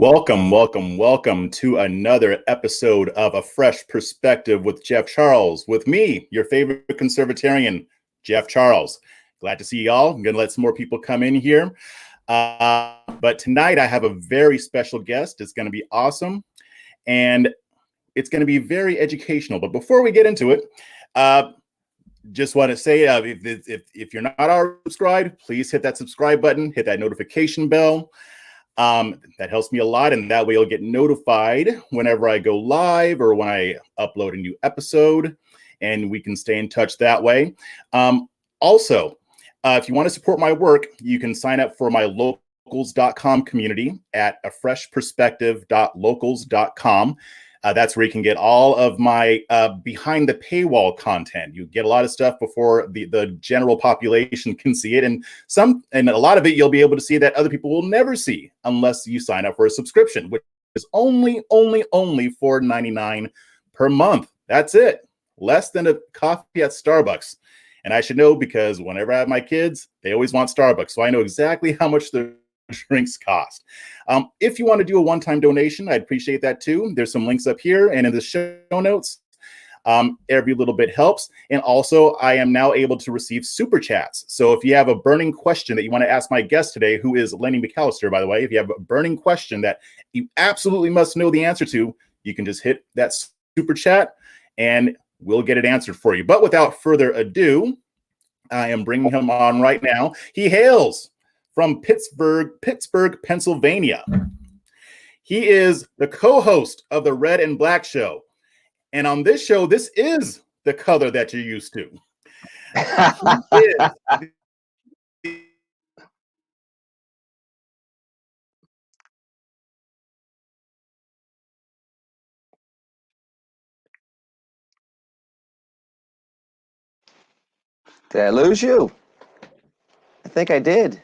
Welcome, welcome, welcome to another episode of A Fresh Perspective with Jeff Charles, with me, your favorite conservatarian, Jeff Charles. Glad to see y'all. I'm going to let some more people come in here. But tonight I have a very special guest. It's going to be awesome, and it's going to be very educational. But before we get into it, just want to say, if you're not already subscribed, please hit that subscribe button, hit that notification bell. That helps me a lot, and that way you'll get notified whenever I go live or when I upload a new episode, and we can stay in touch that way. Also, if you want to support my work, you can sign up for my locals.com community at afreshperspective.locals.com. That's where you can get all of my behind the paywall content. You get a lot of stuff before the general population can see it, and a lot of it you'll be able to see that other people will never see unless you sign up for a subscription, which is only $4.99 per month. That's it. Less than a coffee at Starbucks. And I should know because whenever I have my kids, they always want Starbucks, so I know exactly how much the drinks cost. If you want to do a one-time donation, I'd appreciate that too. There's some links up here and in the show notes. Every little bit helps. And also, I am now able to receive super chats. So if you have a burning question that you want to ask my guest today, who is Lenny McCallister, by the way, if you have a burning question that you absolutely must know the answer to, you can just hit that super chat and we'll get it answered for you. But without further ado, I am bringing him on right now. He hails from Pittsburgh, Pennsylvania. He is the co-host of the Red and Black Show. And on this show, this is the color that you're used to. Did I lose you? I think I did.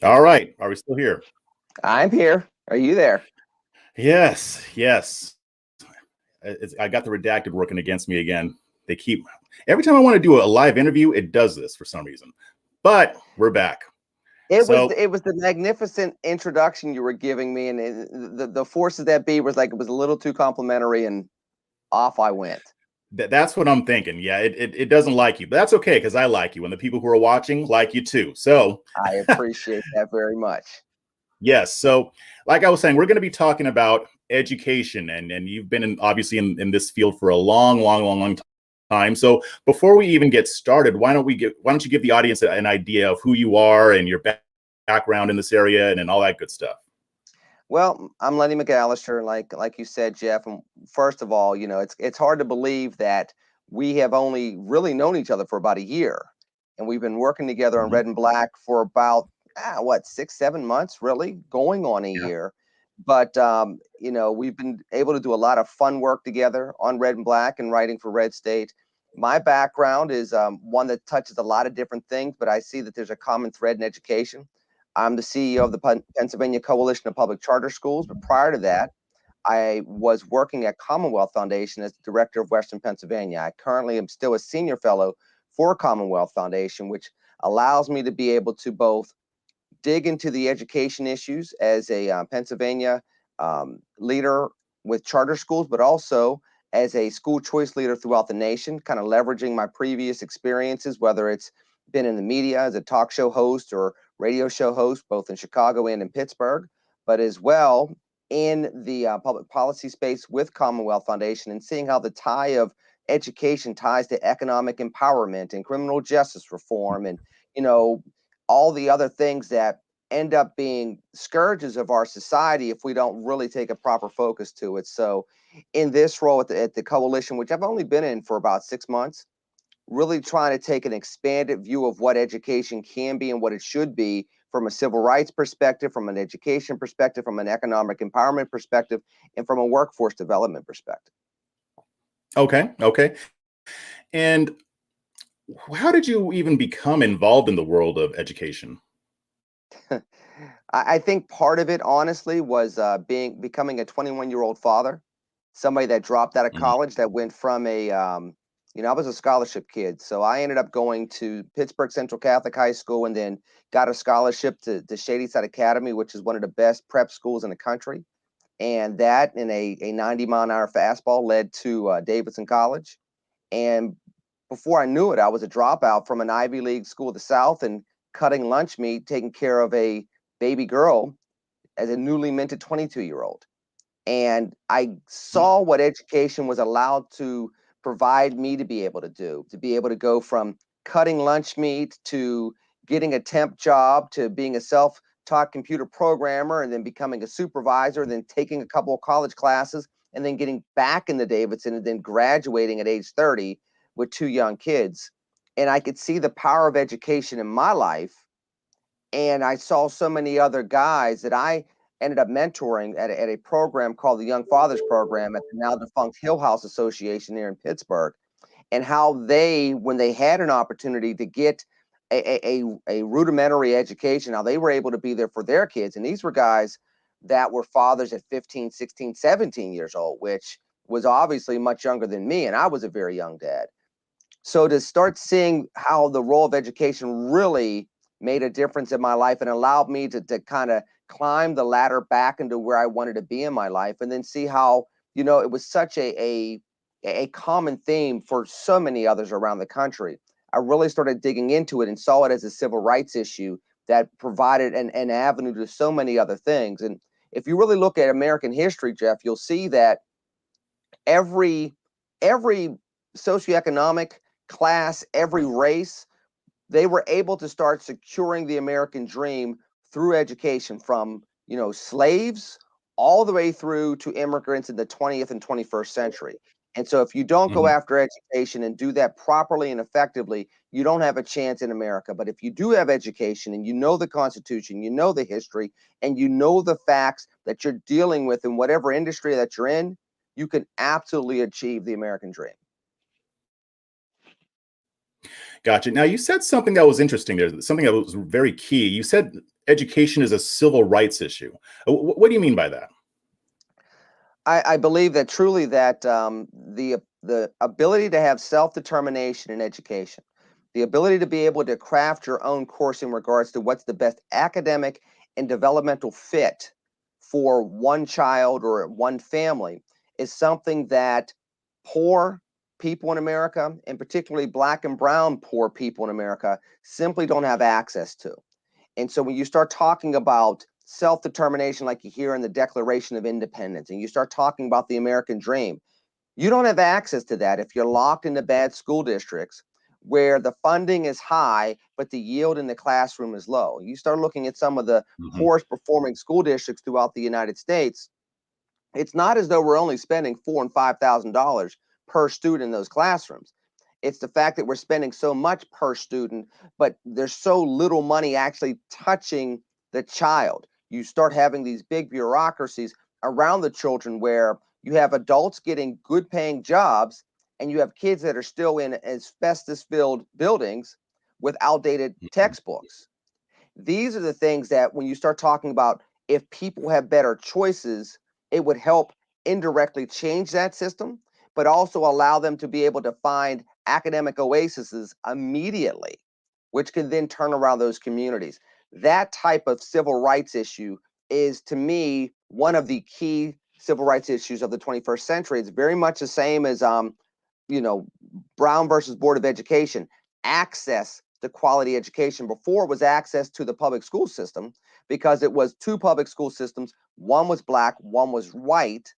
All right. Are we still here? I'm here. Are you there? Yes. I got the redacted working against me again. Every time I want to do a live interview, it does this for some reason. But we're back. It was the magnificent introduction you were giving me, and the forces that be was like it was a little too complimentary, and off I went. That's what I'm thinking. Yeah, it doesn't like you, but that's okay because I like you, and the people who are watching like you too. So I appreciate that very much. Yes. So, like I was saying, we're going to be talking about education, and you've been obviously in this field for a long time. So, before we even get started, why don't you give the audience an idea of who you are and your background in this area and all that good stuff? Well, I'm Lenny McAllister, like you said, Jeff. And first of all, it's hard to believe that we have only really known each other for about a year, and we've been working together on Red and Black for about 6-7 months, really going on a year. But we've been able to do a lot of fun work together on Red and Black and writing for Red State. My background is one that touches a lot of different things, but I see that there's a common thread in education. I'm the CEO of the Pennsylvania Coalition of Public Charter Schools, but prior to that, I was working at Commonwealth Foundation as the director of Western Pennsylvania. I currently am still a senior fellow for Commonwealth Foundation, which allows me to be able to both dig into the education issues as a Pennsylvania leader with charter schools, but also as a school choice leader throughout the nation, kind of leveraging my previous experiences, whether it's been in the media as a talk show host or radio show host, both in Chicago and in Pittsburgh, but as well in the public policy space with Commonwealth Foundation, and seeing how the tie of education ties to economic empowerment and criminal justice reform and, all the other things that end up being scourges of our society if we don't really take a proper focus to it. So in this role at the coalition, which I've only been in for about 6 months, really trying to take an expanded view of what education can be and what it should be from a civil rights perspective, from an education perspective, from an economic empowerment perspective, and from a workforce development perspective. Okay. And how did you even become involved in the world of education? I think part of it, honestly, was becoming a 21-year-old father, somebody that dropped out of Mhm. college, that went from I was a scholarship kid. So I ended up going to Pittsburgh Central Catholic High School and then got a scholarship to Shadyside Academy, which is one of the best prep schools in the country. And that in a 90-mile-an-hour fastball led to Davidson College. And before I knew it, I was a dropout from an Ivy League school of the South and cutting lunch meat, taking care of a baby girl as a newly minted 22-year-old. And I saw what education was allowed to provide me to be able to do, to be able to go from cutting lunch meat to getting a temp job to being a self-taught computer programmer and then becoming a supervisor, then taking a couple of college classes and then getting back into Davidson and then graduating at age 30 with 2 young kids. And I could see the power of education in my life. And I saw so many other guys that I ended up mentoring at a program called the Young Fathers Program at the now defunct Hill House Association here in Pittsburgh, and how they, when they had an opportunity to get a rudimentary education, how they were able to be there for their kids. And these were guys that were fathers at 15, 16, 17 years old, which was obviously much younger than me. And I was a very young dad. So to start seeing how the role of education really made a difference in my life and allowed me to kind of climb the ladder back into where I wanted to be in my life, and then see how, it was such a common theme for so many others around the country. I really started digging into it and saw it as a civil rights issue that provided an avenue to so many other things. And if you really look at American history, Jeff, you'll see that every every socioeconomic class, every race, they were able to start securing the American dream through education, from, slaves all the way through to immigrants in the 20th and 21st century. And so if you don't go Mhm. after education and do that properly and effectively, you don't have a chance in America. But if you do have education and you know the Constitution, you know the history, and you know the facts that you're dealing with in whatever industry that you're in, you can absolutely achieve the American dream. Gotcha. Now, you said something that was interesting there, something that was very key. You said education is a civil rights issue. What do you mean by that? I believe that truly that the ability to have self-determination in education, the ability to be able to craft your own course in regards to what's the best academic and developmental fit for one child or one family, is something that poor people in America, and particularly Black and brown poor people in America, simply don't have access to. And so when you start talking about self-determination, like you hear in the Declaration of Independence, and you start talking about the American dream, you don't have access to that if you're locked into bad school districts where the funding is high, but the yield in the classroom is low. You start looking at some of the Mhm. poorest performing school districts throughout the United States. It's not as though we're only spending $4,000 and $5,000 per student in those classrooms. It's the fact that we're spending so much per student, but there's so little money actually touching the child. You start having these big bureaucracies around the children where you have adults getting good paying jobs and you have kids that are still in asbestos filled buildings with outdated Mhm. textbooks. These are the things that when you start talking about, if people have better choices, it would help indirectly change that system, but also allow them to be able to find academic oases immediately, which can then turn around those communities. That type of civil rights issue is, to me, one of the key civil rights issues of the 21st century. It's very much the same as, Brown versus Board of Education, access to quality education. Before, it was access to the public school system because it was two public school systems. One was black, one was white.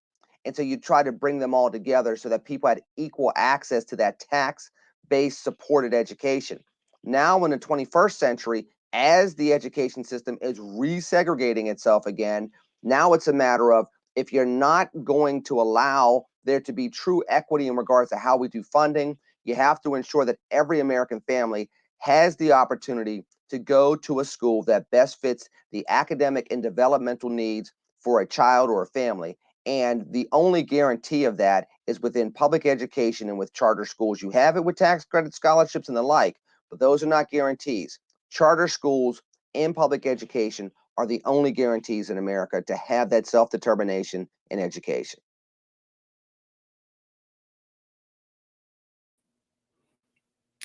And so you try to bring them all together so that people had equal access to that tax-based supported education. Now in the 21st century, as the education system is resegregating itself again, now it's a matter of, if you're not going to allow there to be true equity in regards to how we do funding, you have to ensure that every American family has the opportunity to go to a school that best fits the academic and developmental needs for a child or a family. And the only guarantee of that is within public education and with charter schools. You have it with tax credit scholarships and the like, but those are not guarantees. Charter schools in public education are the only guarantees in America to have that self-determination in education.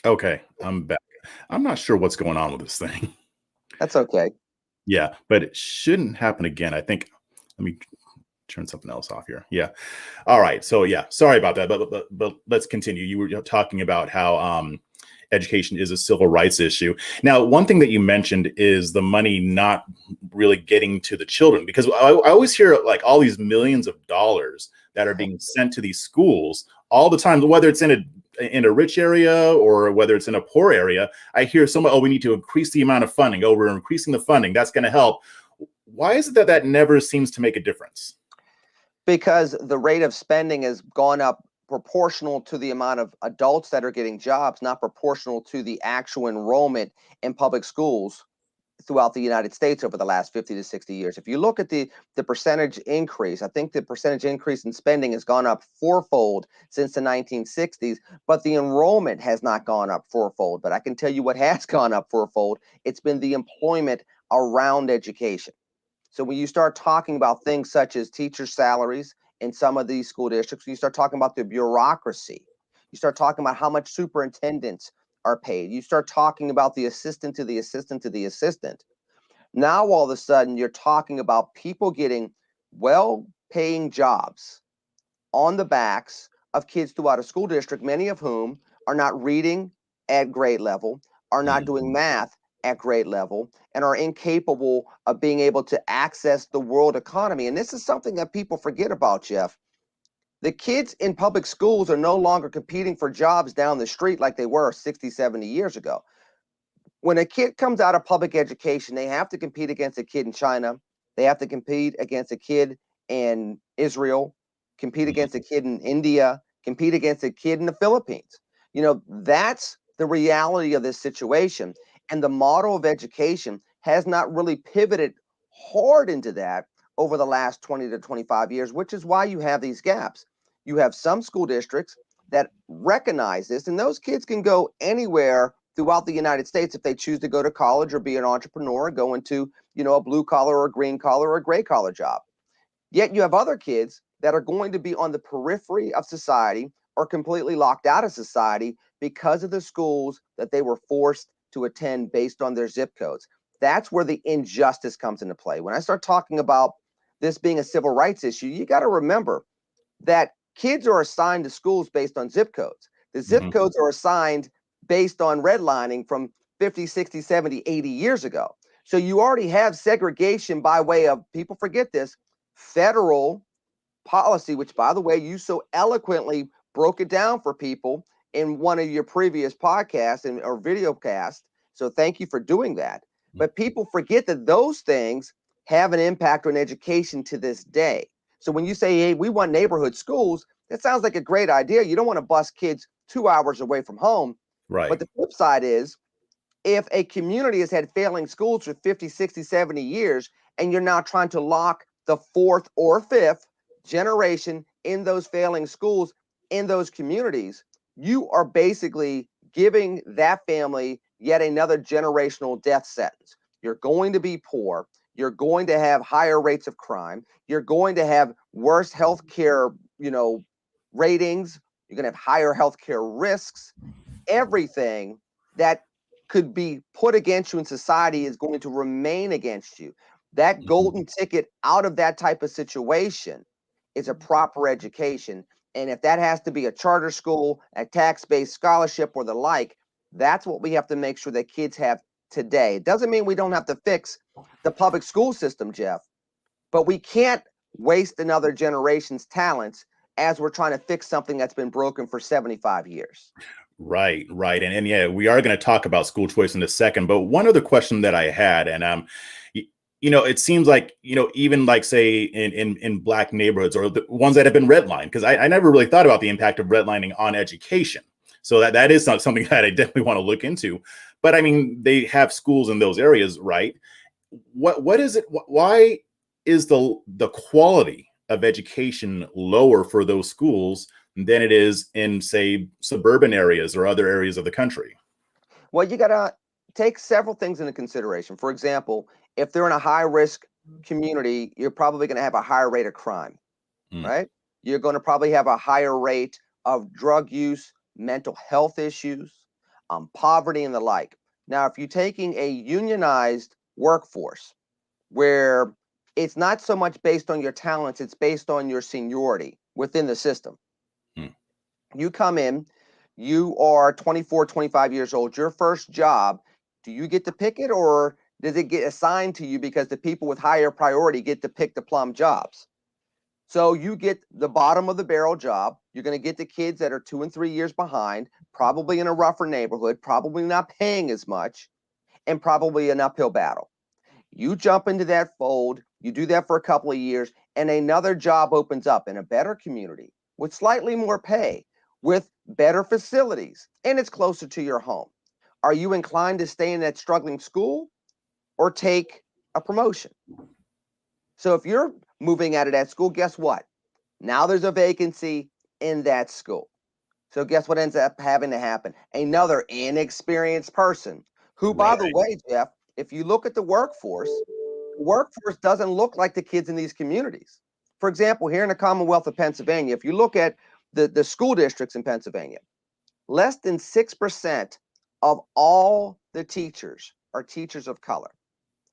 Okay, I'm back. I'm not sure what's going on with this thing. That's okay. Yeah, but it shouldn't happen again. I think, let me turn something else off here. Yeah. All right. So yeah, sorry about that, but let's continue. You were talking about how education is a civil rights issue. Now, one thing that you mentioned is the money not really getting to the children, because I always hear like all these millions of dollars that are being sent to these schools all the time, whether it's in a rich area or whether it's in a poor area. I hear someone, oh, we need to increase the amount of funding. Oh, we're increasing the funding. That's going to help. Why is it that never seems to make a difference? Because the rate of spending has gone up proportional to the amount of adults that are getting jobs, not proportional to the actual enrollment in public schools throughout the United States over the last 50 to 60 years. If you look at the percentage increase, I think the percentage increase in spending has gone up fourfold since the 1960s, but the enrollment has not gone up fourfold. But I can tell you what has gone up fourfold. It's been the employment around education. So when you start talking about things such as teacher salaries in some of these school districts, you start talking about the bureaucracy, you start talking about how much superintendents are paid, you start talking about the assistant to the assistant to the assistant. Now, all of a sudden, you're talking about people getting well-paying jobs on the backs of kids throughout a school district, many of whom are not reading at grade level, are not doing math at grade level, and are incapable of being able to access the world economy. And this is something that people forget about, Jeff. The kids in public schools are no longer competing for jobs down the street like they were 60, 70 years ago. When a kid comes out of public education, they have to compete against a kid in China. They have to compete against a kid in Israel, compete against a kid in India, compete against a kid in the Philippines. That's the reality of this situation. And the model of education has not really pivoted hard into that over the last 20 to 25 years, which is why you have these gaps. You have some school districts that recognize this, and those kids can go anywhere throughout the United States if they choose to go to college or be an entrepreneur and go into, a blue collar or a green collar or a gray collar job. Yet you have other kids that are going to be on the periphery of society or completely locked out of society because of the schools that they were forced to attend based on their zip codes. That's where the injustice comes into play. When I start talking about this being a civil rights issue, you got to remember that kids are assigned to schools based on zip codes. The zip codes are assigned based on redlining from 50, 60, 70, 80 years ago. So you already have segregation by way of, people forget this, federal policy, which, by the way, you so eloquently broke it down for people in one of your previous podcasts or video casts. So thank you for doing that. But people forget that those things have an impact on education to this day. So when you say, hey, we want neighborhood schools, that sounds like a great idea. You don't want to bus kids 2 hours away from home. Right. But the flip side is, if a community has had failing schools for 50, 60, 70 years, and you're now trying to lock the fourth or fifth generation in those failing schools in those communities, you are basically giving that family yet another generational death sentence. You're going to be poor. You're going to have higher rates of crime. You're going to have worse healthcare, ratings. You're going to have higher healthcare risks. Everything that could be put against you in society is going to remain against you. That golden ticket out of that type of situation is a proper education. And if that has to be a charter school, a tax-based scholarship, or the like, that's what we have to make sure that kids have today. It doesn't mean we don't have to fix the public school system, Jeff, but we can't waste another generation's talents as we're trying to fix something that's been broken for 75 years. Right, right. And yeah, we are going to talk about school choice in a second. But one other question that I had, and it seems like, even like say in black neighborhoods or the ones that have been redlined, because I never really thought about the impact of redlining on education. So that is not something that I definitely want to look into. But I mean, they have schools in those areas, right? What is it? Why is the quality of education lower for those schools than it is in, say, suburban areas or other areas of the country? Well, you got to take several things into consideration. For example, if they're in a high risk community, you're probably going to have a higher rate of crime, Mm. right? You're going to probably have a higher rate of drug use, mental health issues, poverty, and the like. Now, if you're taking a unionized workforce where it's not so much based on your talents, it's based on your seniority within the system. Mm. You come in, you are 24, 25 years old, your first job, do you get to pick it, or does it get assigned to you because the people with higher priority get to pick the plum jobs? So you get the bottom of the barrel job. You're going to get the kids that are 2 and 3 years behind, probably in a rougher neighborhood, probably not paying as much, and probably an uphill battle. You jump into that fold, you do that for a couple of years, and another job opens up in a better community with slightly more pay, with better facilities, and it's closer to your home. Are you inclined to stay in that struggling school or take a promotion? So if you're moving out of that school, guess what? Now there's a vacancy in that school. So guess what ends up having to happen? Another inexperienced person who, by the Right. way, Jeff, if you look at the workforce doesn't look like the kids in these communities. For example, here in the Commonwealth of Pennsylvania, if you look at the school districts in Pennsylvania, less than 6% of all the teachers are teachers of color.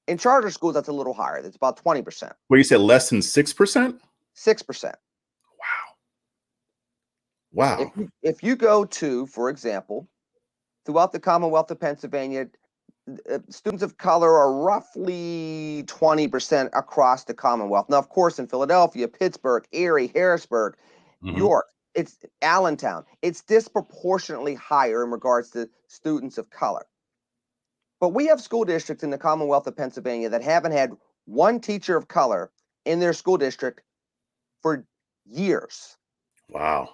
In charter schools, that's a little higher. That's about 20%. Well, you said less than 6%? 6%. Wow. If you go to, for example, throughout the Commonwealth of Pennsylvania, students of color are roughly 20% across the Commonwealth. Now, of course, in Philadelphia, Pittsburgh, Erie, Harrisburg, Hmm. York, it's Allentown, it's disproportionately higher in regards to students of color. But we have school districts in the Commonwealth of Pennsylvania that haven't had one teacher of color in their school district for years. Wow.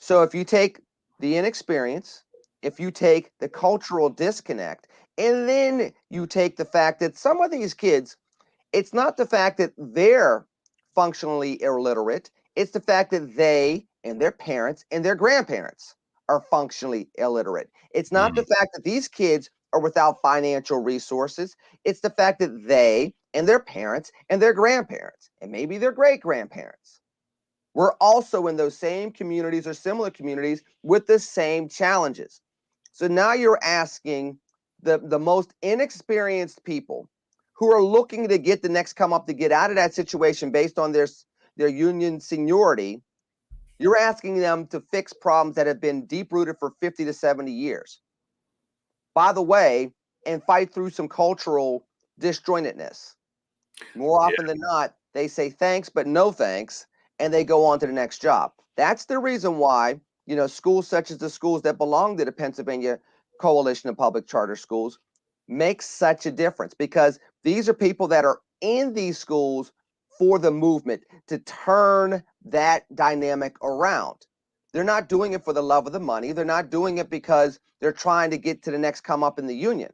So if you take the inexperience, if you take the cultural disconnect, and then you take the fact that some of these kids, it's not the fact that they're functionally illiterate, it's the fact that they and their parents and their grandparents are functionally illiterate. It's not the Mm. fact that these kids are without financial resources, it's the fact that they and their parents and their grandparents and maybe their great grandparents we're also in those same communities or similar communities with the same challenges. So now you're asking the most inexperienced people who are looking to get the next come up to get out of that situation based on their union seniority. You're asking them to fix problems that have been deep rooted for 50 to 70 years. By the way, and fight through some cultural disjointedness. More often than not, they say thanks, but no thanks, and they go on to the next job. That's the reason why, schools such as the schools that belong to the Pennsylvania Coalition of Public Charter Schools make such a difference because these are people that are in these schools for the movement to turn that dynamic around. They're not doing it for the love of the money. They're not doing it because they're trying to get to the next come up in the union.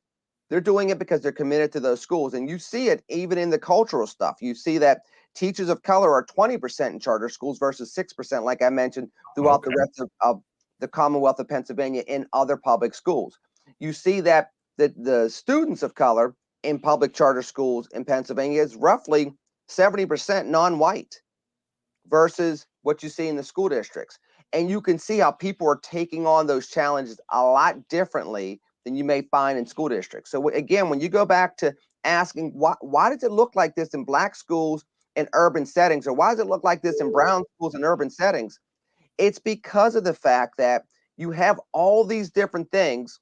They're doing it because they're committed to those schools. And you see it even in the cultural stuff. You see that teachers of color are 20% in charter schools versus 6%, like I mentioned, throughout the Okay. rest of the Commonwealth of Pennsylvania in other public schools. You see that the students of color in public charter schools in Pennsylvania is roughly 70% non-white versus what you see in the school districts. And you can see how people are taking on those challenges a lot differently than you may find in school districts. So again, when you go back to asking why does it look like this in black schools in urban settings, or why does it look like this in brown schools in urban settings? It's because of the fact that you have all these different things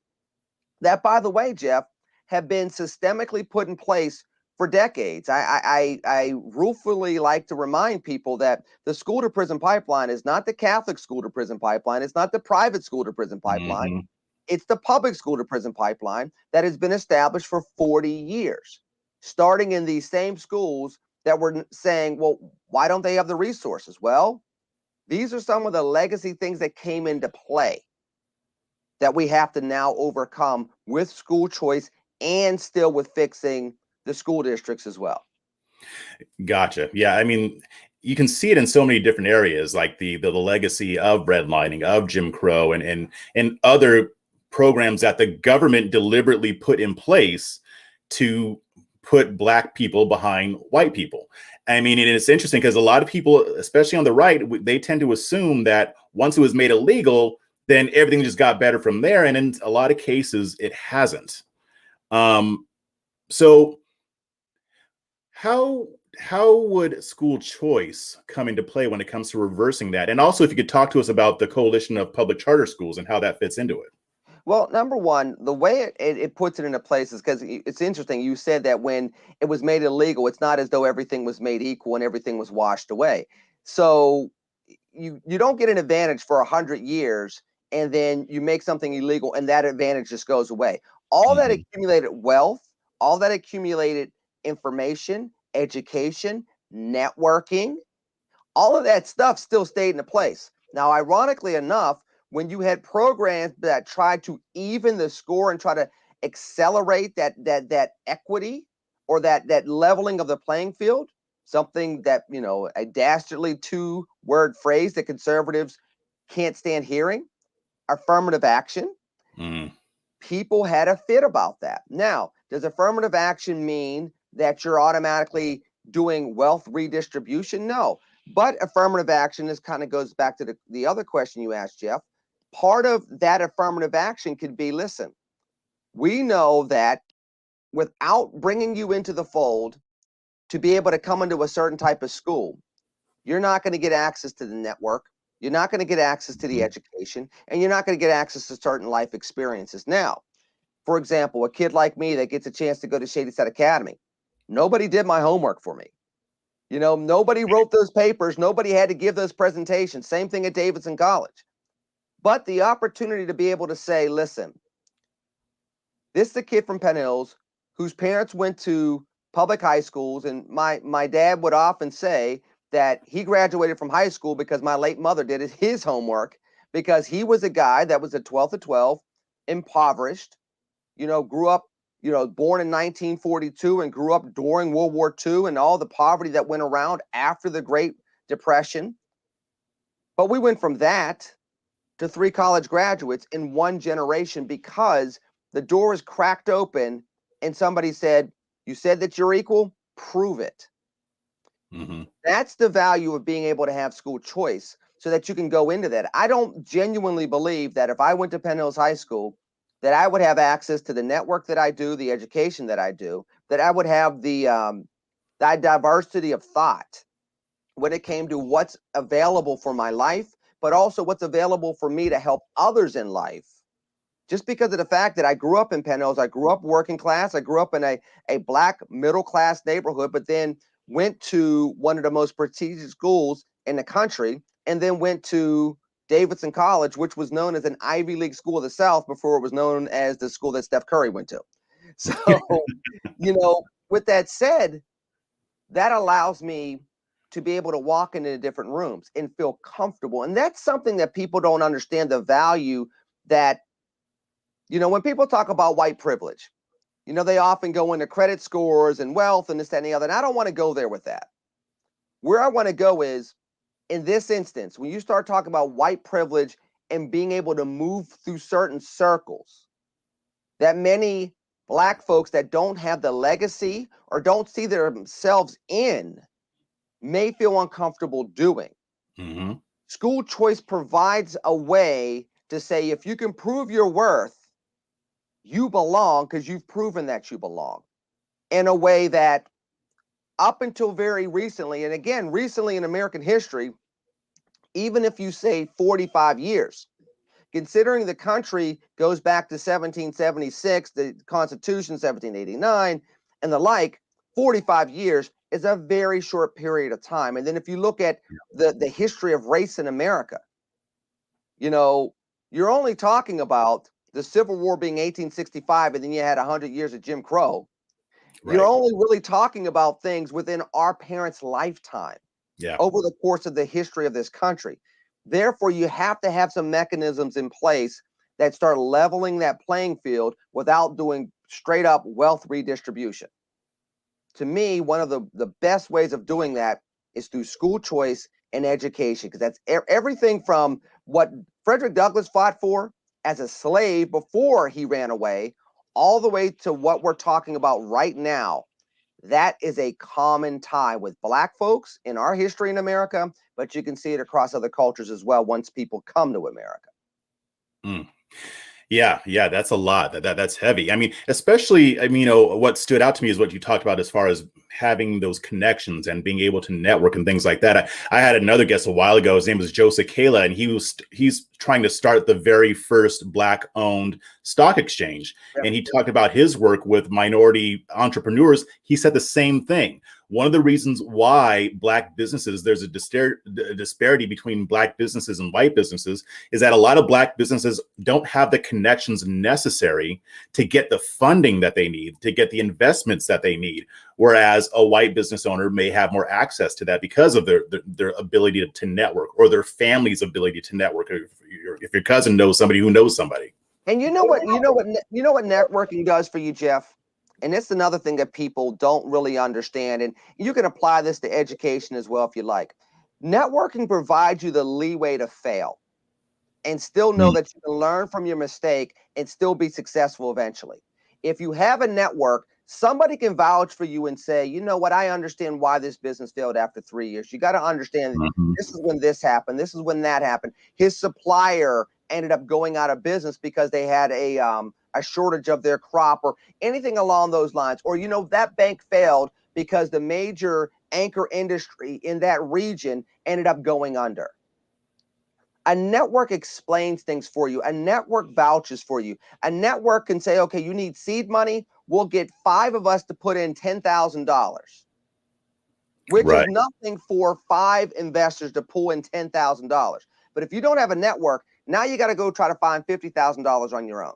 that, by the way, Jeff, have been systemically put in place for decades. I ruefully like to remind people that the school to prison pipeline is not the Catholic school to prison pipeline. It's not the private school to prison pipeline. Mm-hmm. It's the public school to prison pipeline that has been established for 40 years, starting in these same schools that were saying, well, why don't they have the resources? Well, these are some of the legacy things that came into play that we have to now overcome with school choice and still with fixing the school districts as well. Gotcha. Yeah, I mean, you can see it in so many different areas, like the legacy of redlining, of Jim Crow, and other programs that the government deliberately put in place to put Black people behind white people. I mean, and it's interesting because a lot of people, especially on the right, they tend to assume that once it was made illegal, then everything just got better from there. And in a lot of cases, it hasn't. So how would school choice come into play when it comes to reversing that? And also, if you could talk to us about the Coalition of Public Charter Schools and how that fits into it. Well, number one, the way it puts it into place is because it's interesting. You said that when it was made illegal, it's not as though everything was made equal and everything was washed away. So you don't get an advantage for 100 years and then you make something illegal and that advantage just goes away. All that Mhm. accumulated wealth, all that accumulated information, education, networking, all of that stuff still stayed into place. Now, ironically enough, when you had programs that tried to even the score and try to accelerate that equity or that leveling of the playing field, something that, a dastardly two-word phrase that conservatives can't stand hearing, affirmative action, Mhm. people had a fit about that. Now, does affirmative action mean that you're automatically doing wealth redistribution? No. But affirmative action kind of goes back to the other question you asked, Jeff. Part of that affirmative action could be, listen, we know that without bringing you into the fold to be able to come into a certain type of school, you're not going to get access to the network. You're not going to get access to the education, and you're not going to get access to certain life experiences. Now, for example, a kid like me that gets a chance to go to Shady Side Academy, nobody did my homework for me. Nobody wrote those papers. Nobody had to give those presentations. Same thing at Davidson College. But the opportunity to be able to say, listen, this is a kid from Penn Hills whose parents went to public high schools. And my dad would often say that he graduated from high school because my late mother did his homework, because he was a guy that was a 12th of 12, impoverished, grew up, born in 1942 and grew up during World War II and all the poverty that went around after the Great Depression. But we went from that to 3 college graduates in one generation because the door is cracked open and somebody said, you said that you're equal, prove it. Mhm. That's the value of being able to have school choice so that you can go into that. I don't genuinely believe that if I went to Penn Hills High School, that I would have access to the network that I do, the education that I do, that I would have the diversity of thought when it came to what's available for my life, but also what's available for me to help others in life. Just because of the fact that I grew up in Penn Hills, I grew up working class, I grew up in a Black middle class neighborhood, but then went to one of the most prestigious schools in the country, and then went to Davidson College, which was known as an Ivy League school of the South before it was known as the school that Steph Curry went to. So, with that said, that allows me to be able to walk into different rooms and feel comfortable. And that's something that people don't understand, the value that, when people talk about white privilege, they often go into credit scores and wealth and this, that, and the other. And I don't want to go there with that. Where I want to go is, in this instance, when you start talking about white privilege and being able to move through certain circles that many Black folks that don't have the legacy or don't see themselves in may feel uncomfortable doing. Mhm. School choice provides a way to say, if you can prove your worth, you belong because you've proven that you belong in a way that up until very recently, and again, recently in American history, even if you say 45 years, considering the country goes back to 1776, the Constitution 1789, and the like, 45 years is a very short period of time. And then if you look at the history of race in America, you know, you're only talking about the Civil War being 1865, and then you had 100 years of Jim Crow. You're Right. only really talking about things within our parents' lifetime Yeah. over the course of the history of this country. Therefore, you have to have some mechanisms in place that start leveling that playing field without doing straight up wealth redistribution. To me, one of the best ways of doing that is through school choice and education, because that's everything from what Frederick Douglass fought for as a slave before he ran away, all the way to what we're talking about right now. That is a common tie with Black folks in our history in America, but you can see it across other cultures as well once people come to America. Mm. Yeah, yeah, that's a lot. That's heavy. I mean, especially, I mean, what stood out to me is what you talked about as far as having those connections and being able to network and things like that. I had another guest a while ago. His name was Joe Cicala, and he's trying to start the very first Black-owned stock exchange. Yeah. And he talked about his work with minority entrepreneurs. He said the same thing. One of the reasons why Black businesses, there's a disparity between Black businesses and white businesses, is that a lot of Black businesses don't have the connections necessary to get the funding that they need, to get the investments that they need. Whereas a white business owner may have more access to that because of their ability to network, or their family's ability to network. If your cousin knows somebody who knows somebody. And you know what networking does for you, Jeff? And it's another thing that people don't really understand. And you can apply this to education as well if you like. Networking provides you the leeway to fail and still know that you can learn from your mistake and still be successful eventually. If you have a network, somebody can vouch for you and say, you know what, I understand why this business failed after 3 years. You got to understand this is when this happened. This is when that happened. His supplier ended up going out of business because they had a shortage of their crop or anything along those lines. Or, you know, that bank failed because the major anchor industry in that region ended up going under. A network explains things for you. A network vouches for you. A network can say, okay, you need seed money. We'll get 5 of us to put in $10,000, which is nothing for 5 investors to pull in $10,000. But if you don't have a network, now you got to go try to find $50,000 on your own.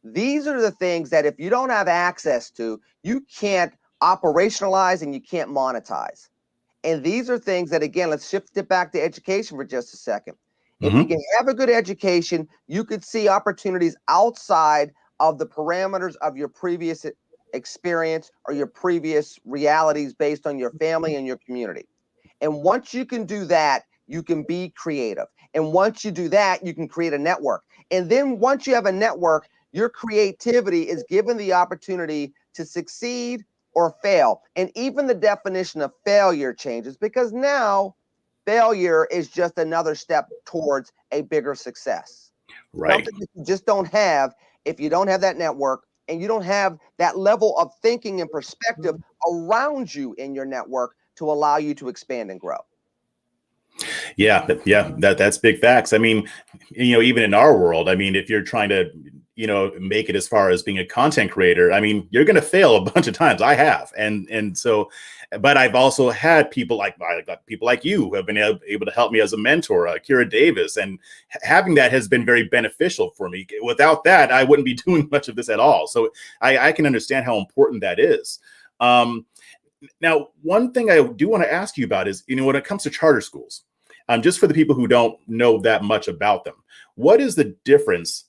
These are the things that if you don't have access to, you can't operationalize and you can't monetize. And these are things that, again, let's shift it back to education for just a second. If you can have a good education, you could see opportunities outside of the parameters of your previous experience or your previous realities based on your family and your community. And once you can do that, you can be creative. And once you do that, you can create a network. And then once you have a network, your creativity is given the opportunity to succeed or fail. And even the definition of failure changes, because now failure is just another step towards a bigger success. Something that you just don't have if you don't have that network and you don't have that level of thinking and perspective around you in your network to allow you to expand and grow. Yeah, that's big facts. I mean, you know, even in our world, I mean, if you're trying to, you know, make it as far as being a content creator, I mean, you're going to fail a bunch of times. I have, and so, but I've also had people like you who have been able to help me as a mentor, Kira Davis, and having that has been very beneficial for me. Without that, I wouldn't be doing much of this at all. So I can understand how important that is. Now, one thing I do want to ask you about is, you know, when it comes to charter schools, just for the people who don't know that much about them, what is the difference,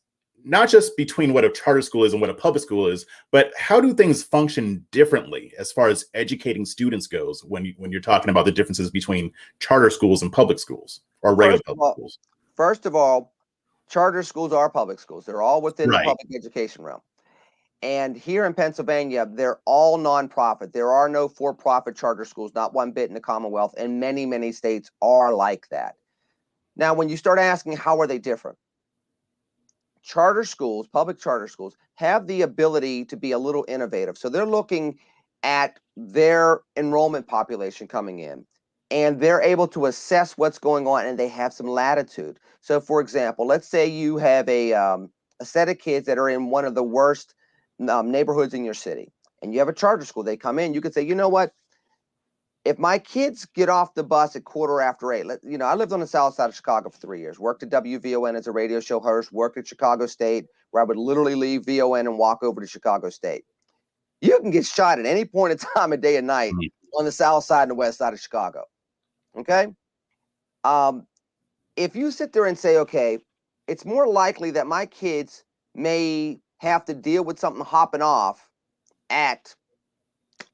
not just between what a charter school is and what a public school is, but how do things function differently as far as educating students goes when you're talking about the differences between charter schools and public schools or regular public schools? First of all, charter schools are public schools. They're all within the public education realm. And here in Pennsylvania, they're all nonprofit. There are no for-profit charter schools, not one bit in the Commonwealth, and many, many states are like that. Now, when you start asking how are they different, charter schools, public charter schools, have the ability to be a little innovative. So they're looking at their enrollment population coming in, and they're able to assess what's going on, and they have some latitude. So, for example, let's say you have a set of kids that are in one of the worst neighborhoods in your city, and you have a charter school. They come in, you could say, you know what? If my kids get off the bus at 8:15, I lived on the south side of Chicago for 3 years, worked at WVON as a radio show host, worked at Chicago State, where I would literally leave VON and walk over to Chicago State. You can get shot at any point in time of day and night on the south side and the west side of Chicago. Okay? If you sit there and say, okay, it's more likely that my kids may have to deal with something hopping off at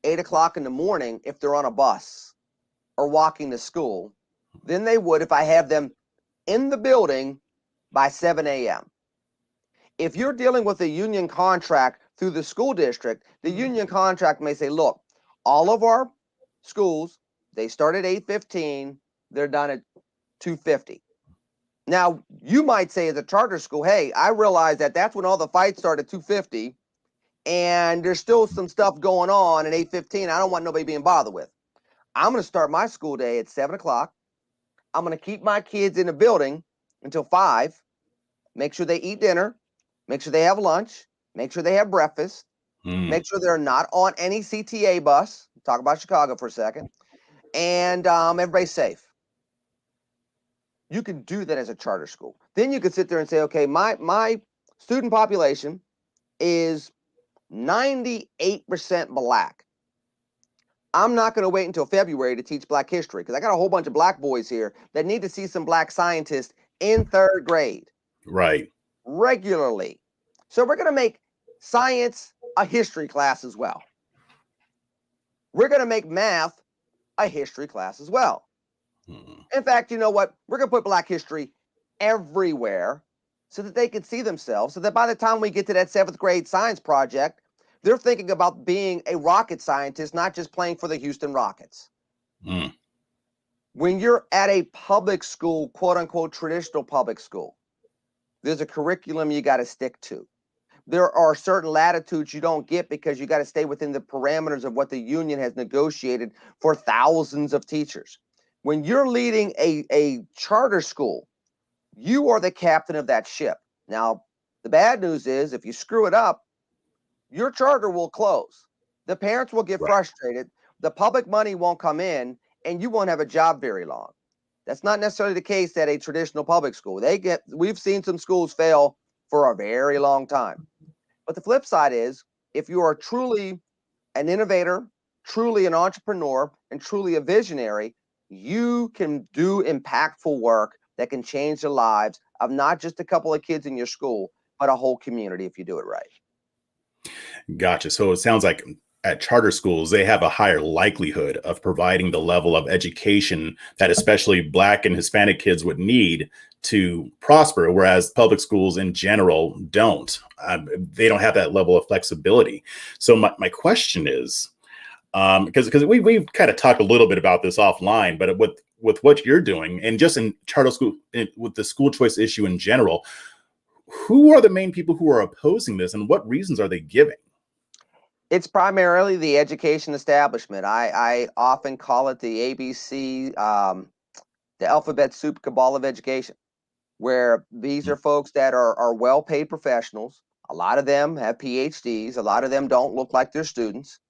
8 o'clock in the morning if they're on a bus or walking to school than they would if I have them in the building by 7 a.m. If you're dealing with a union contract through the school district, the union contract may say, look, all of our schools, they start at 8:15, they're done at 2:50. Now, you might say as a charter school, hey, I realize that that's when all the fights start at 2:50, and there's still some stuff going on at 8:15. I don't want nobody being bothered with. I'm going to start my school day at 7 o'clock. I'm going to keep my kids in the building until 5, make sure they eat dinner, make sure they have lunch, make sure they have breakfast, make sure they're not on any CTA bus. Talk about Chicago for a second. And everybody's safe. You can do that as a charter school. Then you could sit there and say, okay, my student population is 98% black. I'm not going to wait until February to teach Black history because I got a whole bunch of black boys here that need to see some black scientists in 3rd grade. Right. Regularly. So we're going to make science a history class as well. We're going to make math a history class as well. In fact, you know what? We're going to put Black history everywhere so that they can see themselves, so that by the time we get to that 7th grade science project, they're thinking about being a rocket scientist, not just playing for the Houston Rockets. When you're at a public school, quote unquote, traditional public school, there's a curriculum you got to stick to. There are certain latitudes you don't get because you got to stay within the parameters of what the union has negotiated for thousands of teachers. When you're leading a charter school, you are the captain of that ship. Now, the bad news is if you screw it up, your charter will close. The parents will get frustrated. The public money won't come in, and you won't have a job very long. That's not necessarily the case at a traditional public school. We've seen some schools fail for a very long time. But the flip side is, if you are truly an innovator, truly an entrepreneur, and truly a visionary, you can do impactful work that can change the lives of not just a couple of kids in your school, but a whole community if you do it right. Gotcha. So it sounds like at charter schools, they have a higher likelihood of providing the level of education that especially Black and Hispanic kids would need to prosper, whereas public schools in general don't. They don't have that level of flexibility. So my question is, because we've kind of talked a little bit about this offline, but with what you're doing and just in charter school, with the school choice issue in general, who are the main people who are opposing this, and what reasons are they giving? It's primarily the education establishment. I often call it the ABC, the alphabet soup cabal of education, where these are folks that are well-paid professionals. A lot of them have PhDs. A lot of them don't look like they're students.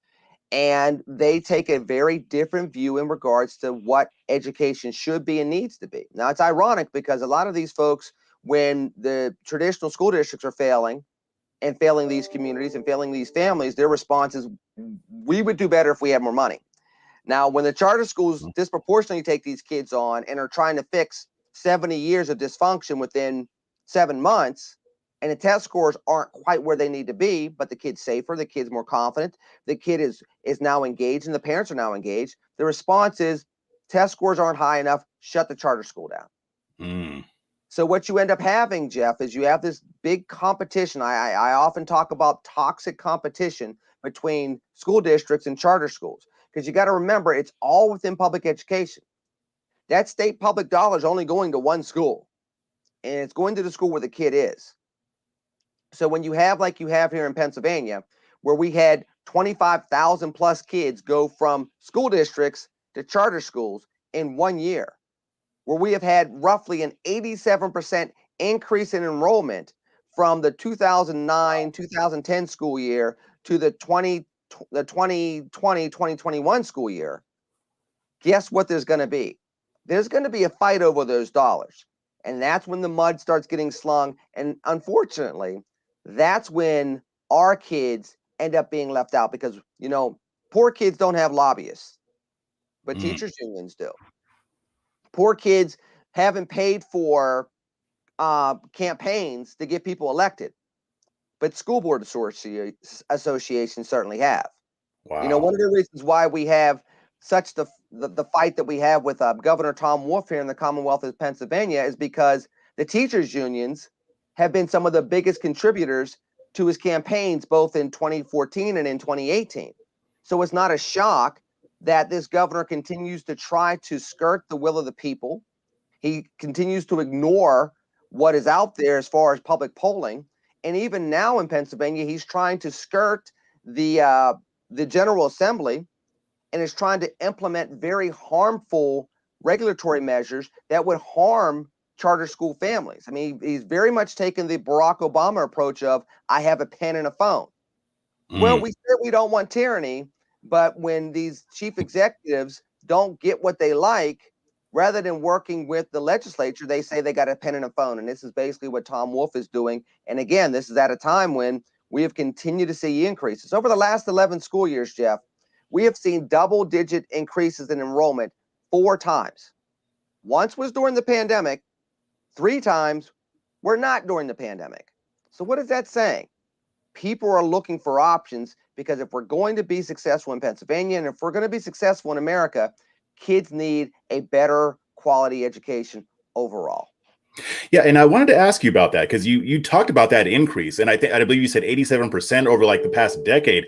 And they take a very different view in regards to what education should be and needs to be. Now, it's ironic because a lot of these folks, when the traditional school districts are failing and failing these communities and failing these families, their response is, we would do better if we had more money. Now, when the charter schools disproportionately take these kids on and are trying to fix 70 years of dysfunction within 7 months, and the test scores aren't quite where they need to be, but the kid's safer, the kid's more confident, the kid is now engaged, and the parents are now engaged, the response is, test scores aren't high enough, shut the charter school down. So what you end up having, Jeff, is you have this big competition. I often talk about toxic competition between school districts and charter schools, because you got to remember, it's all within public education. That state public dollar is only going to one school, and it's going to the school where the kid is. So when you have, like you have here in Pennsylvania, where we had 25,000 plus kids go from school districts to charter schools in 1 year, where we have had roughly an 87% increase in enrollment from the 2009-2010 school year to the 2020-2021 school year. Guess what there's going to be? There's going to be a fight over those dollars. And that's when the mud starts getting slung. And unfortunately, that's when our kids end up being left out because, poor kids don't have lobbyists, but teachers unions do. Poor kids haven't paid for campaigns to get people elected, but school board associations certainly have. Wow. One of the reasons why we have such the fight that we have with Governor Tom Wolf here in the Commonwealth of Pennsylvania is because the teachers unions have been some of the biggest contributors to his campaigns, both in 2014 and in 2018. So it's not a shock that this governor continues to try to skirt the will of the people. He continues to ignore what is out there as far as public polling. And even now in Pennsylvania, he's trying to skirt the General Assembly and is trying to implement very harmful regulatory measures that would harm charter school families. I mean, he's very much taken the Barack Obama approach of, I have a pen and a phone. Well, we said we don't want tyranny, but when these chief executives don't get what they like, rather than working with the legislature, they say they got a pen and a phone. And this is basically what Tom Wolf is doing. And again, this is at a time when we have continued to see increases. Over the last 11 school years, Jeff, we have seen double-digit increases in enrollment 4 times. Once was during the pandemic, 3 times were not during the pandemic. So what is that saying? People are looking for options because if we're going to be successful in Pennsylvania and if we're going to be successful in America, kids need a better quality education overall. Yeah, and I wanted to ask you about that because you talked about that increase, and I believe you said 87% over like the past decade.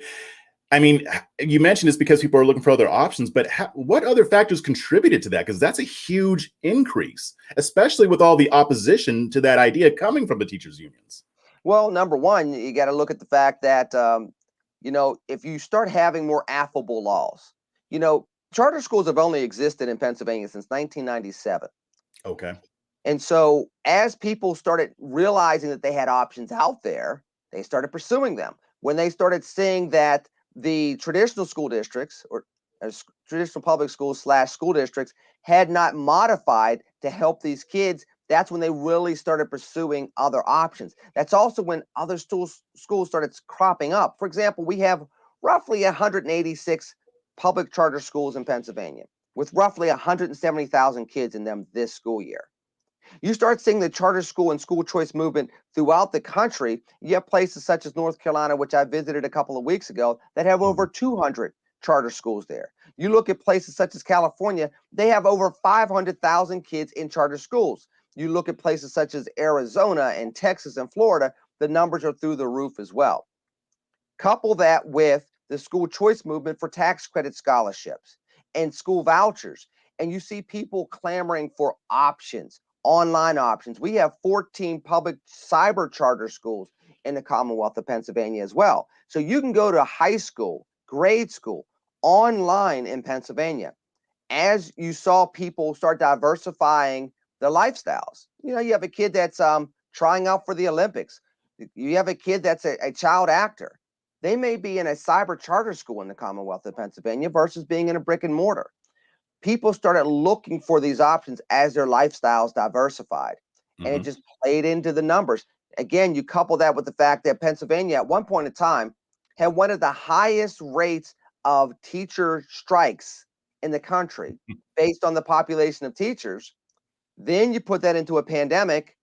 I mean, you mentioned it's because people are looking for other options, but what other factors contributed to that? Because that's a huge increase, especially with all the opposition to that idea coming from the teachers' unions. Well, number one, you got to look at the fact that, if you start having more affable laws, charter schools have only existed in Pennsylvania since 1997. Okay. And so as people started realizing that they had options out there, they started pursuing them. When they started seeing that the traditional school districts or traditional public schools / school districts had not modified to help these kids, that's when they really started pursuing other options. That's also when other schools started cropping up. For example, we have roughly 186 public charter schools in Pennsylvania with roughly 170,000 kids in them this school year. You start seeing the charter school and school choice movement throughout the country. You have places such as North Carolina, which I visited a couple of weeks ago, that have over 200 charter schools there. You look at places such as California, they have over 500,000 kids in charter schools. You look at places such as Arizona and Texas and Florida, the numbers are through the roof as well. Couple that with the school choice movement for tax credit scholarships and school vouchers, and you see people clamoring for options. Online options. We have 14 public cyber charter schools in the Commonwealth of Pennsylvania as well. So you can go to high school, grade school, online in Pennsylvania. As you saw people start diversifying their lifestyles. You have a kid that's trying out for the Olympics. You have a kid that's a child actor. They may be in a cyber charter school in the Commonwealth of Pennsylvania versus being in a brick and mortar. People started looking for these options as their lifestyles diversified, and it just played into the numbers. Again, you couple that with the fact that Pennsylvania at one point in time had one of the highest rates of teacher strikes in the country based on the population of teachers. Then you put that into a pandemic,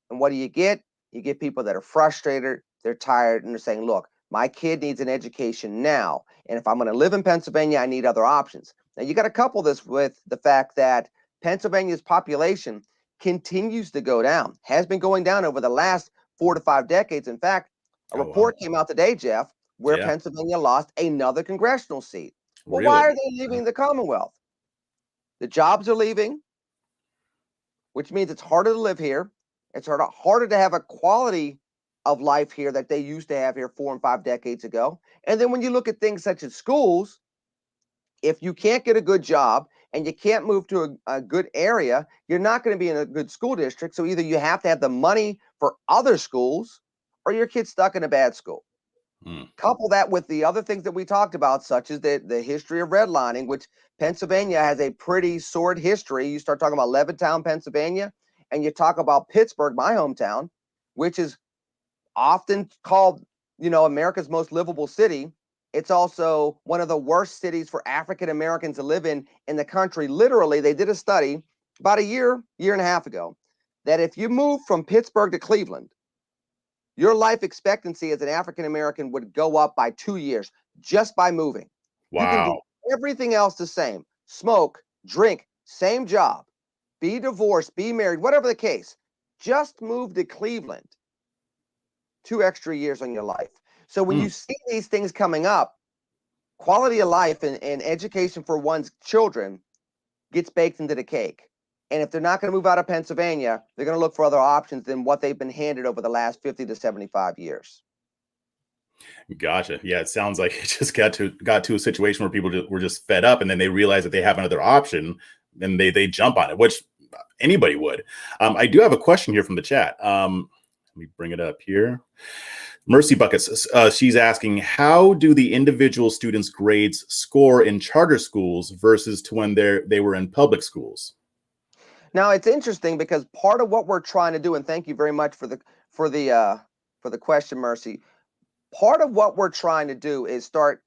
and what do you get? You get people that are frustrated, they're tired, and they're saying, look, my kid needs an education now, and if I'm going to live in Pennsylvania, I need other options. Now, you got to couple this with the fact that Pennsylvania's population continues to go down, has been going down over the last 4 to 5 decades. In fact, a report came out today, Jeff, where Pennsylvania lost another congressional seat. Well, Really? why are they leaving the Commonwealth? The jobs are leaving, which means it's harder to live here. It's harder to have a quality of life here that they used to have here 4 and 5 decades ago. And then when you look at things such as schools, if you can't get a good job and you can't move to a good area, you're not going to be in a good school district. So either you have to have the money for other schools or your kid's stuck in a bad school. Couple that with the other things that we talked about, such as the history of redlining, which Pennsylvania has a pretty sordid history. You start talking about Levittown, Pennsylvania, and you talk about Pittsburgh, my hometown, which is often called, America's most livable city. It's also one of the worst cities for African Americans to live in the country. Literally, they did a study about a year and a half ago, that if you move from Pittsburgh to Cleveland, your life expectancy as an African American would go up by 2 years just by moving. Wow. You can do everything else the same. Smoke, drink, same job, be divorced, be married, whatever the case. Just move to Cleveland. 2 extra years on your life. So when you see these things coming up, quality of life and education for one's children gets baked into the cake. And if they're not going to move out of Pennsylvania, they're going to look for other options than what they've been handed over the last 50 to 75 years. Gotcha. Yeah, it sounds like it just got to a situation where people were just fed up, and then they realize that they have another option, and they jump on it, which anybody would. I do have a question here from the chat. Let me bring it up here. Mercy Buckets, she's asking, how do the individual students' grades score in charter schools versus to when they were in public schools? Now it's interesting because part of what we're trying to do, and thank you very much for the question, Mercy. Part of what we're trying to do is start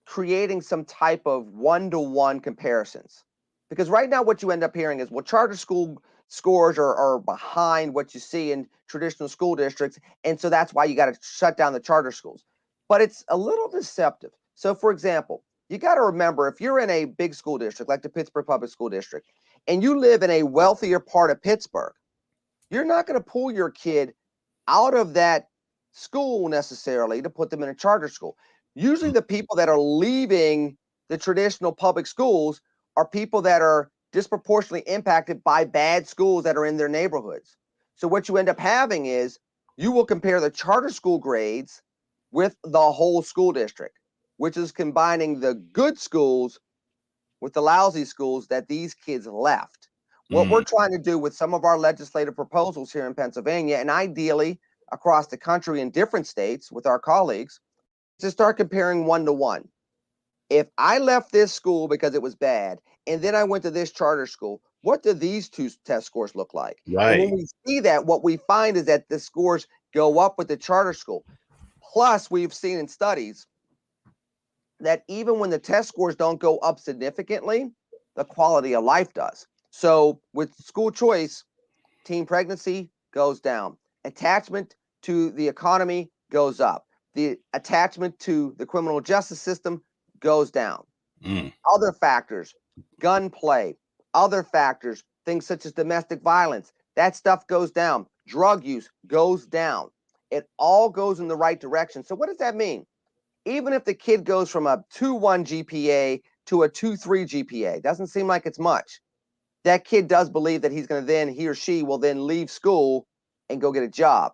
creating some type of one-to-one comparisons. Because right now what you end up hearing is, well, charter school scores are behind what you see in traditional school districts, and so that's why you got to shut down the charter schools. But it's a little deceptive. So for example, you got to remember, if you're in a big school district like the Pittsburgh Public School District and you live in a wealthier part of Pittsburgh, you're not going to pull your kid out of that school necessarily to put them in a charter school. Usually the people that are leaving the traditional public schools are people that are disproportionately impacted by bad schools that are in their neighborhoods. So what you end up having is you will compare the charter school grades with the whole school district, which is combining the good schools with the lousy schools that these kids left. What we're trying to do with some of our legislative proposals here in Pennsylvania, and ideally across the country in different states with our colleagues, is to start comparing one-to-one. If I left this school because it was bad, and then I went to this charter school, what do these two test scores look like? Right. And when we see that, what we find is that the scores go up with the charter school. Plus, we've seen in studies that even when the test scores don't go up significantly, the quality of life does. So with school choice, teen pregnancy goes down. Attachment to the economy goes up. The attachment to the criminal justice system goes down. Other factors, gunplay, other factors, things such as domestic violence, that stuff goes down. Drug use goes down. It all goes in the right direction. So what does that mean? Even if the kid goes from a 2.1 GPA to a 2.3 GPA, doesn't seem like it's much. That kid does believe that he's going to he or she will then leave school and go get a job.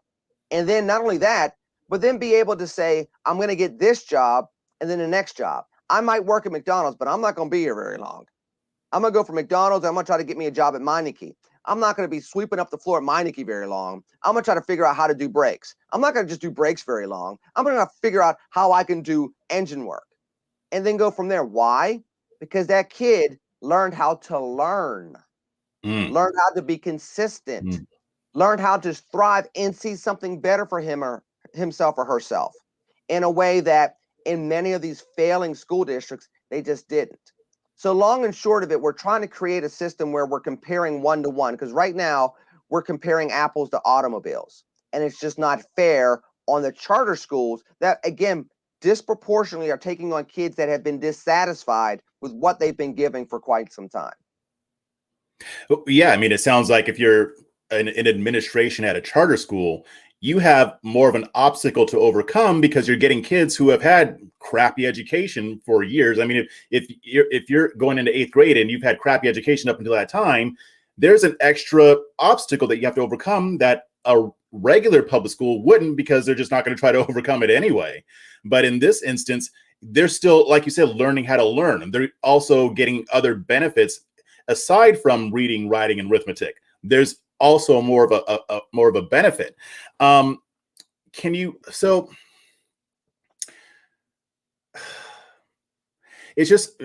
And then not only that, but then be able to say, I'm going to get this job and then the next job. I might work at McDonald's, but I'm not going to be here very long. I'm going to go for McDonald's. I'm going to try to get me a job at Meineke. I'm not going to be sweeping up the floor at Meineke very long. I'm going to try to figure out how to do brakes. I'm not going to just do brakes very long. I'm going to figure out how I can do engine work and then go from there. Why? Because that kid learned how to learn, learned how to be consistent, learned how to thrive and see something better for him or himself or herself in a way that in many of these failing school districts, they just didn't. So long and short of it, we're trying to create a system where we're comparing one-to-one, because right now we're comparing apples to automobiles, and it's just not fair on the charter schools that, again, disproportionately are taking on kids that have been dissatisfied with what they've been giving for quite some time. Yeah, I mean, it sounds like if you're an administration at a charter school, you have more of an obstacle to overcome because you're getting kids who have had crappy education for years. I mean, if you're going into 8th grade and you've had crappy education up until that time, there's an extra obstacle that you have to overcome that a regular public school wouldn't, because they're just not going to try to overcome it anyway. But in this instance, they're still, like you said, learning how to learn. And they're also getting other benefits aside from reading, writing, and arithmetic. There's also more of a benefit. Can you, so it's just,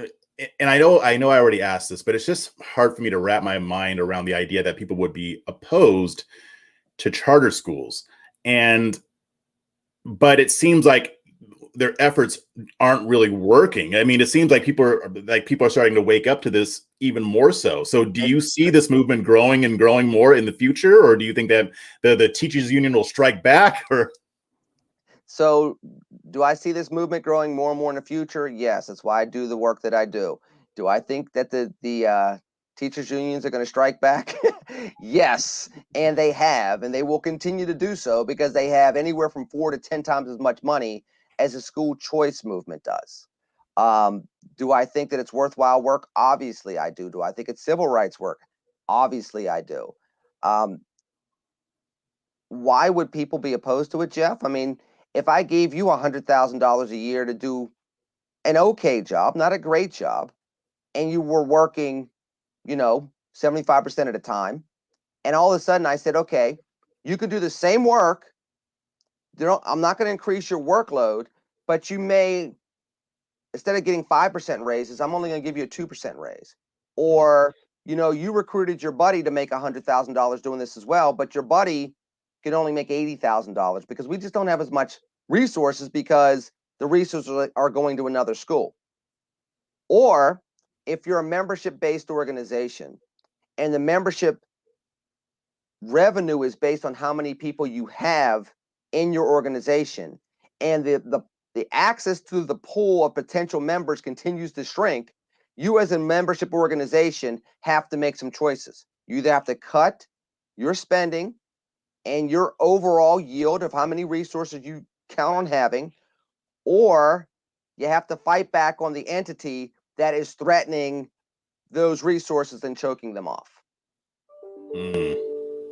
and I know I already asked this, but it's just hard for me to wrap my mind around the idea that people would be opposed to charter schools. But it seems like their efforts aren't really working. I mean, it seems like people are starting to wake up to this even more so. So do you see this movement growing and growing more in the future, or do you think that the teachers union will strike back? Or So, do I see this movement growing more and more in the future? Yes, that's why I do the work that I do. Do I think that the teachers unions are going to strike back? Yes, and they have, and they will continue to do so, because they have anywhere from 4 to 10 times as much money as the school choice movement does. Do I think that it's worthwhile work? Obviously, I do. Do I think it's civil rights work? Obviously, I do. Why would people be opposed to it, Jeff? I mean, if I gave you $100,000 a year to do an okay job, not a great job, and you were working, 75% of the time, and all of a sudden I said, okay, you could do the same work. I'm not going to increase your workload, but you may, instead of getting 5% raises, I'm only going to give you a 2% raise. Or, you recruited your buddy to make $100,000 doing this as well, but your buddy can only make $80,000, because we just don't have as much resources, because the resources are going to another school. Or if you're a membership-based organization and the membership revenue is based on how many people you have in your organization, and the access to the pool of potential members continues to shrink, you as a membership organization have to make some choices. You either have to cut your spending and your overall yield of how many resources you count on having, or you have to fight back on the entity that is threatening those resources and choking them off.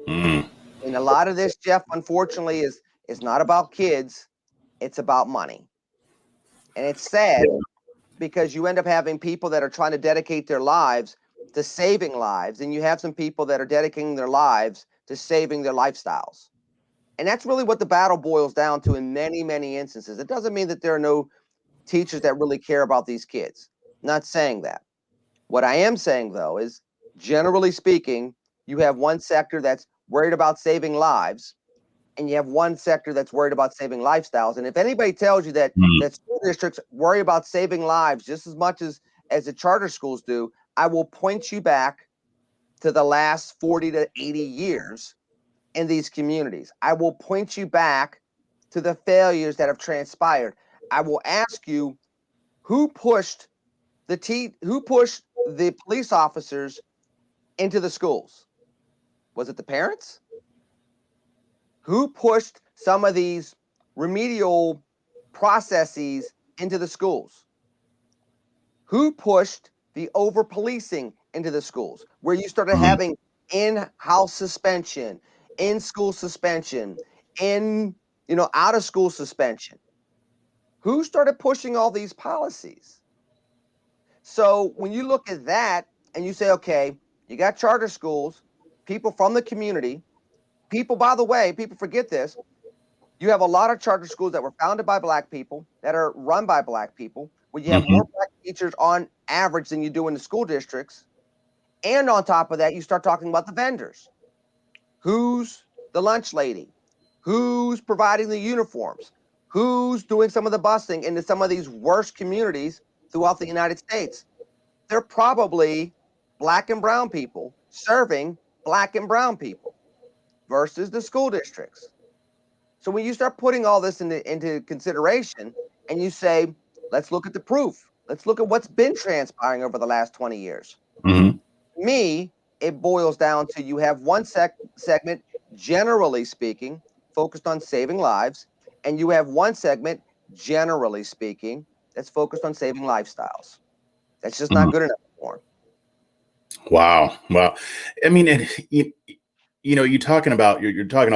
And a lot of this, Jeff, unfortunately, is not about kids. It's about money. And it's sad, because you end up having people that are trying to dedicate their lives to saving lives, and you have some people that are dedicating their lives to saving their lifestyles. And that's really what the battle boils down to in many, many instances. It doesn't mean that there are no teachers that really care about these kids. I'm not saying that. What I am saying, though, is generally speaking, you have one sector that's worried about saving lives, and you have one sector that's worried about saving lifestyles. And if anybody tells you that school districts worry about saving lives just as much as the charter schools do, I will point you back to the last 40 to 80 years in these communities. I will point you back to the failures that have transpired. I will ask you, who pushed the police officers into the schools? Was it the parents? Who pushed some of these remedial processes into the schools? Who pushed the over-policing into the schools, where you started having in-house suspension, in-school suspension, out-of-school suspension? Who started pushing all these policies? So when you look at that and you say, okay, you got charter schools, people from the community, people, by the way, people forget this. You have a lot of charter schools that were founded by Black people, that are run by Black people, where you have more Black teachers on average than you do in the school districts. And on top of that, you start talking about the vendors. Who's the lunch lady? Who's providing the uniforms? Who's doing some of the busing into some of these worst communities throughout the United States? They're probably Black and brown people serving Black and brown people versus the school districts. So when you start putting all this into consideration, and you say, let's look at the proof. Let's look at what's been transpiring over the last 20 years. Me, it boils down to, you have one segment, generally speaking, focused on saving lives, and you have one segment, generally speaking, that's focused on saving lifestyles. That's just not good enough anymore. Wow. I mean, you're talking about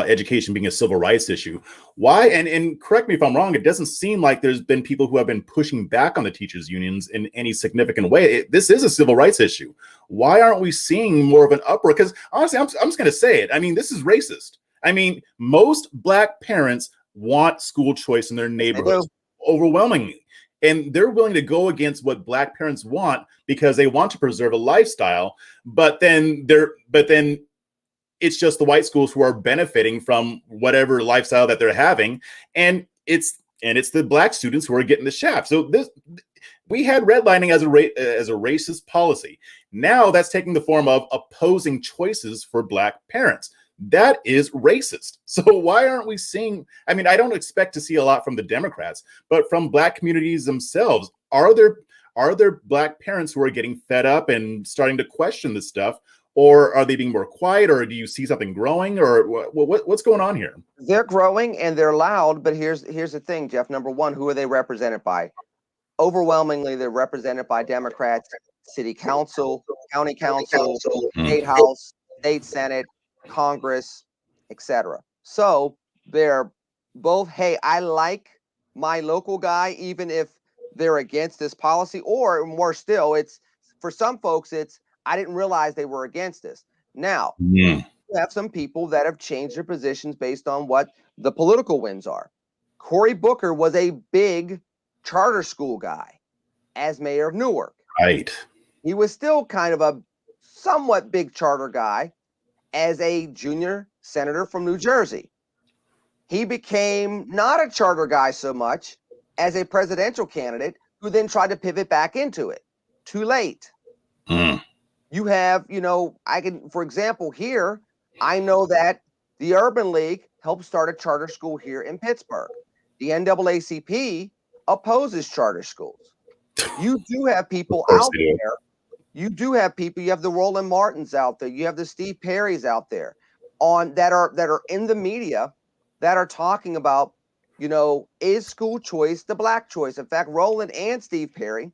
education being a civil rights issue. Why? And correct me if I'm wrong. It doesn't seem like there's been people who have been pushing back on the teachers unions in any significant way. This is a civil rights issue. Why aren't we seeing more of an uproar? Because honestly, I'm just going to say it. I mean, this is racist. I mean, most Black parents want school choice in their neighborhoods overwhelmingly. And they're willing to go against what Black parents want because they want to preserve a lifestyle. But then it's just the white schools who are benefiting from whatever lifestyle that they're having, and it's the Black students who are getting the shaft. So we had redlining as a racist policy. Now that's taking the form of opposing choices for Black parents. That is racist. So why aren't we seeing? I mean, I don't expect to see a lot from the Democrats, but from Black communities themselves, are there Black parents who are getting fed up and starting to question this stuff? Or are they being more quiet, or do you see something growing, or what's going on here? They're growing and they're loud, but here's the thing, Jeff. Number one, who are they represented by? Overwhelmingly, they're represented by Democrats, city council, county council, state house, state senate, Congress, etc. So they're both, hey, I like my local guy, even if they're against this policy, or more still, it's for some folks, it's I didn't realize they were against this. Now, you have some people that have changed their positions based on what the political winds are. Cory Booker was a big charter school guy as mayor of Newark. Right. He was still kind of a somewhat big charter guy as a junior senator from New Jersey. He became not a charter guy so much as a presidential candidate who then tried to pivot back into it. Too late. You have, I can, for example, here, I know that the Urban League helped start a charter school here in Pittsburgh. The NAACP opposes charter schools. You do have people out there. You do have people. You have the Roland Martins out there. You have the Steve Perrys out there that are in the media that are talking about, is school choice the Black choice? In fact, Roland and Steve Perry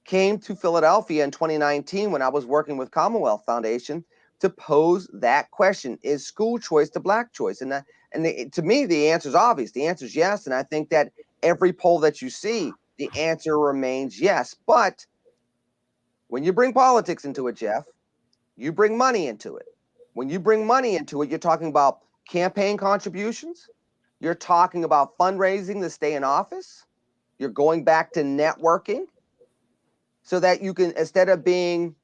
came to Philadelphia in 2019 when I was working with Commonwealth Foundation to pose that question: is school choice the Black choice? And to me, the answer is obvious. The answer is yes. And I think that every poll that you see, the answer remains yes. But when you bring politics into it, Jeff, you bring money into it. When you bring money into it, you're talking about campaign contributions. You're talking about fundraising to stay in office. You're going back to networking, so that you can, instead of being,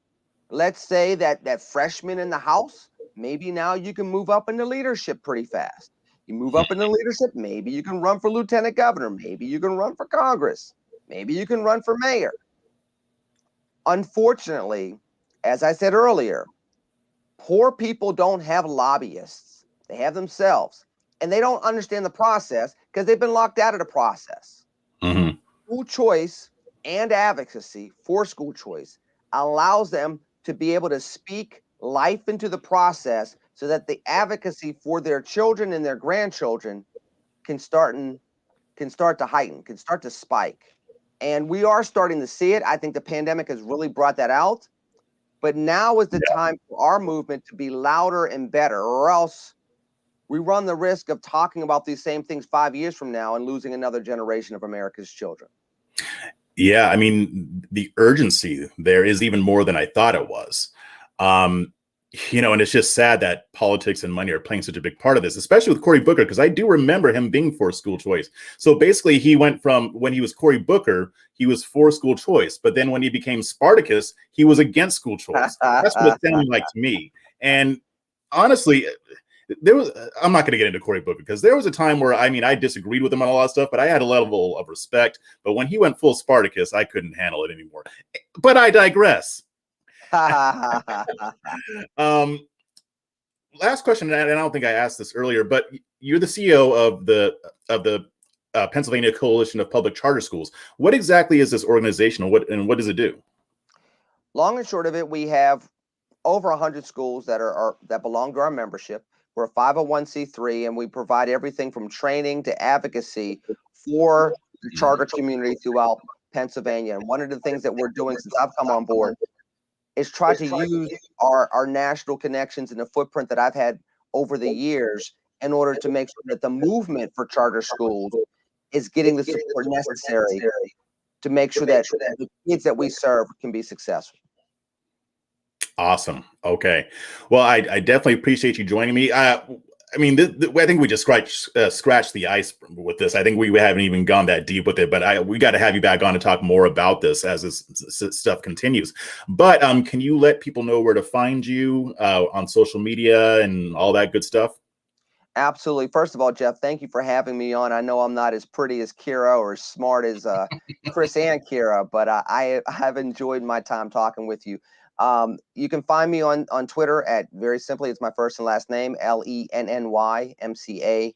let's say, that freshman in the house, maybe now you can move up into leadership pretty fast. You move up into leadership, maybe you can run for lieutenant governor, maybe you can run for Congress, maybe you can run for mayor. Unfortunately, as I said earlier, poor people don't have lobbyists. They have themselves, and they don't understand the process because they've been locked out of the process. School choice and advocacy for school choice allows them to be able to speak life into the process so that the advocacy for their children and their grandchildren can start to heighten, can start to spike. And we are starting to see it. I think the pandemic has really brought that out. But now is the time for our movement to be louder and better, or else we run the risk of talking about these same things 5 years from now and losing another generation of America's children. Yeah, I mean, the urgency there is even more than I thought it was. And it's just sad that politics and money are playing such a big part of this, especially with Cory Booker, because I do remember him being for school choice. So basically, he went from when he was Cory Booker, he was for school choice. But then when he became Spartacus, he was against school choice. That's what it sounded like to me. And honestly, I'm not going to get into Cory Booker because there was a time where, I disagreed with him on a lot of stuff, but I had a level of respect. But when he went full Spartacus, I couldn't handle it anymore. But I digress. Last question, and I don't think I asked this earlier, but you're the CEO of the Pennsylvania Coalition of Public Charter Schools. What exactly is this organization, and what does it do? Long and short of it, we have over 100 schools that belong to our membership. We're a 501c3, and we provide everything from training to advocacy for the charter community throughout Pennsylvania. And one of the things that we're doing since I've come on board is try to use our national connections and the footprint that I've had over the years in order to make sure that the movement for charter schools is getting the support necessary to make sure that the kids that we serve can be successful. Awesome. Okay. Well, I definitely appreciate you joining me. I mean, I think we just scratched the ice with this. I think we haven't even gone that deep with it, but we got to have you back on to talk more about this as this stuff continues. But can you let people know where to find you on social media and all that good stuff? Absolutely. First of all, Jeff, thank you for having me on. I know I'm not as pretty as Kira or as smart as Chris and Kira, but I have enjoyed my time talking with you. You can find me on Twitter at, very simply, it's my first and last name, LennyMcallister.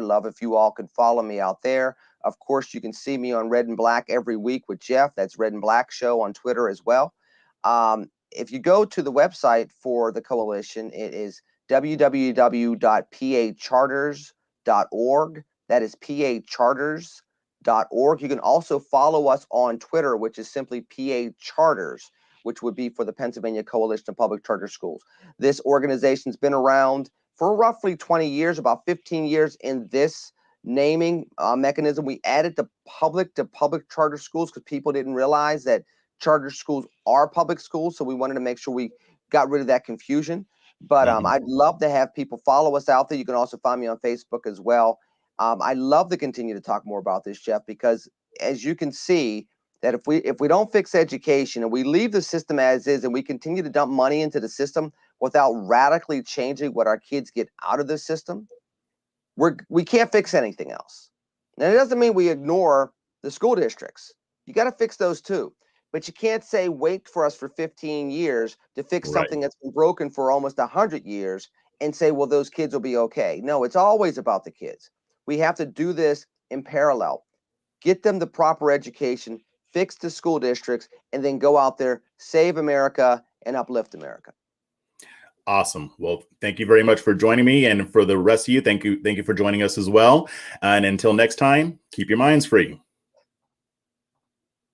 Love if you all could follow me out there. Of course, you can see me on Red and Black every week with Jeff. That's Red and Black Show on Twitter as well. If you go to the website for the coalition, it is www.pacharters.org. That is pacharters.org. You can also follow us on Twitter, which is simply PA Charters, which would be for the Pennsylvania Coalition of Public Charter Schools. This organization's been around for roughly 20 years, about 15 years in this naming mechanism. We added the public to public charter schools because people didn't realize that charter schools are public schools. So we wanted to make sure we got rid of that confusion. But I'd love to have people follow us out there. You can also find me on Facebook as well. I'd love to continue to talk more about this, Jeff, because as you can see, that if we don't fix education and we leave the system as is and we continue to dump money into the system without radically changing what our kids get out of the system, we can't fix anything else. Now, it doesn't mean we ignore the school districts. You got to fix those too. But you can't say, wait for us for 15 years to fix something that's been broken for almost 100 years and say, well, those kids will be okay. No, it's always about the kids. We have to do this in parallel. Get them the proper education, fix the school districts, and then go out there, save America, and uplift America. Awesome. Well, thank you very much for joining me. And for the rest of you, thank you for joining us as well. And until next time, keep your minds free.